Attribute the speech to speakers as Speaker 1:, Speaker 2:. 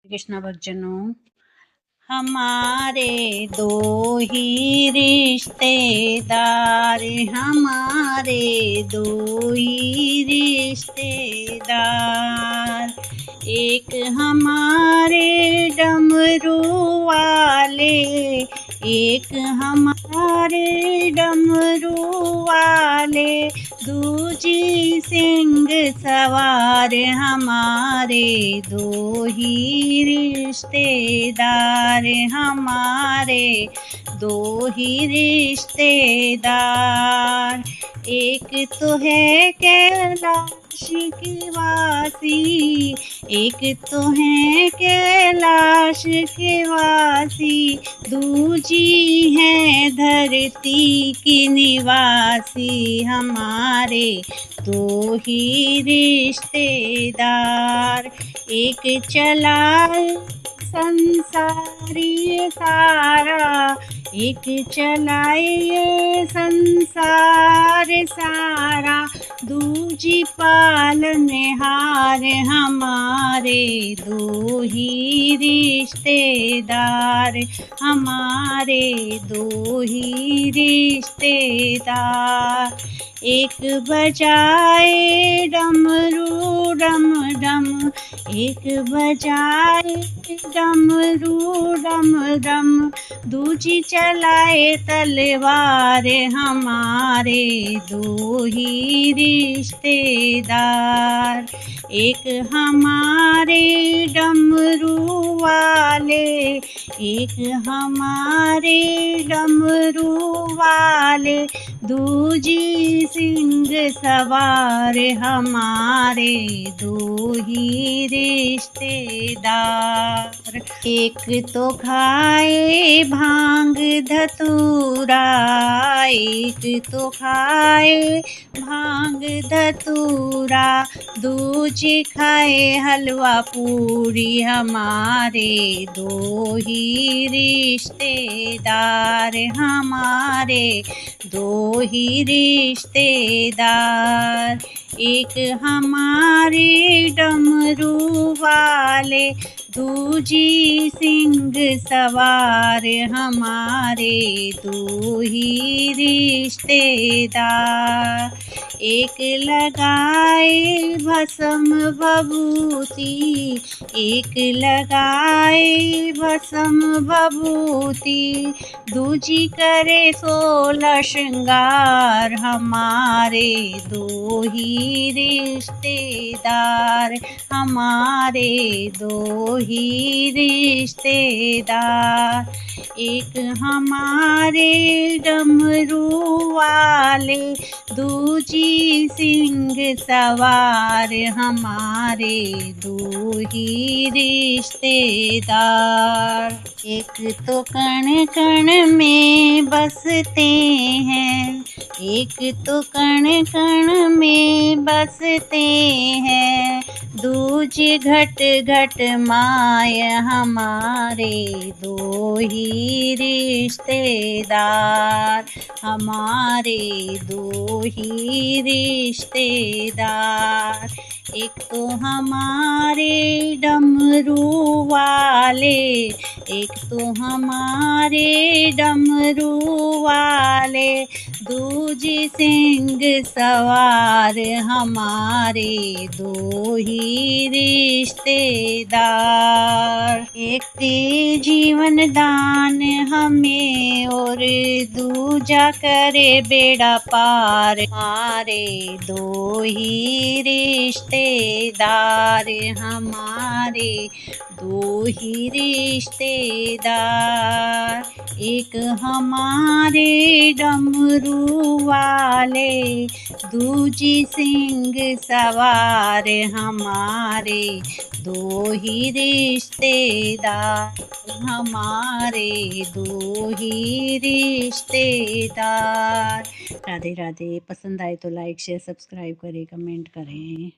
Speaker 1: कृष्ण भक्तजनों, हमारे दो ही रिश्तेदार, हमारे दो ही रिश्तेदार। एक हमारे डमरू वाले, एक हमारे डमरू वाले, दूजी सिंह सवार, हमारे दो ही रिश्तेदार, हमारे दो ही रिश्तेदार। एक तो है कैलाश की वासी, एक तो है कैलाश के वासी, दूजी है धरती की निवासी, हमारे दो ही रिश्तेदार। एक चलाए संसारी सारा, एक चलाए ये संसार सारा, दूजी पालनहार, हमारे दो ही रिश्तेदार, हमारे दो ही रिश्तेदार। एक बजाए डमरू डम डम, एक बजाए डमरू डम डम, दूजी चलाए तलवार, हमारे दो ही रिश्तेदार। एक हमारे डमरू वाले, एक हमारे डमरू वाले, दूजी सिंह सवार, हमारे दो ही रिश्तेदार। एक तो खाए भांग धतूरा, एक तो खाए भांग धतूरा, दूजी खाए हलवा पूरी, हमारे दो ही रिश्तेदार, हमारे दो ही रिश्तेदार। एक हमारे डमरू वाले, दूजी सिंह सवार, हमारे दो ही रिश्तेदार। एक लगाए भस्म बभूति, एक लगाए भस्म बभूति, दूजी करे 16 श्रृंगार, हमारे दो ही रिश्तेदार, हमारे दो ही रिश्तेदार। एक हमारे डमरू वाले, दूजी सिंह सवार, हमारे दो ही रिश्तेदार। एक तो कण कण में बसते हैं, एक तो कण कण में बसते हैं, दूजी घट घट माय, हमारे दो ही रिश्तेदार, हमारे दो ही रिश्तेदार। एक तो हमारे डमरू वाले, एक तो हमारे डमरू वाले, दूजी सिंह सवार, हमारे दो ही रिश्तेदार। एक ते जीवन दान हमें और दूजा करे बेड़ा पार, हमारे दो ही रिश्तेदार, हमारे दो ही रिश्तेदार। एक हमारे डमरू वाले, दूजी सिंह सवार, हमारे दो ही रिश्तेदार, हमारे दो ही रिश्तेदार। राधे राधे। पसंद आए तो लाइक शेयर सब्सक्राइब करें, कमेंट करें।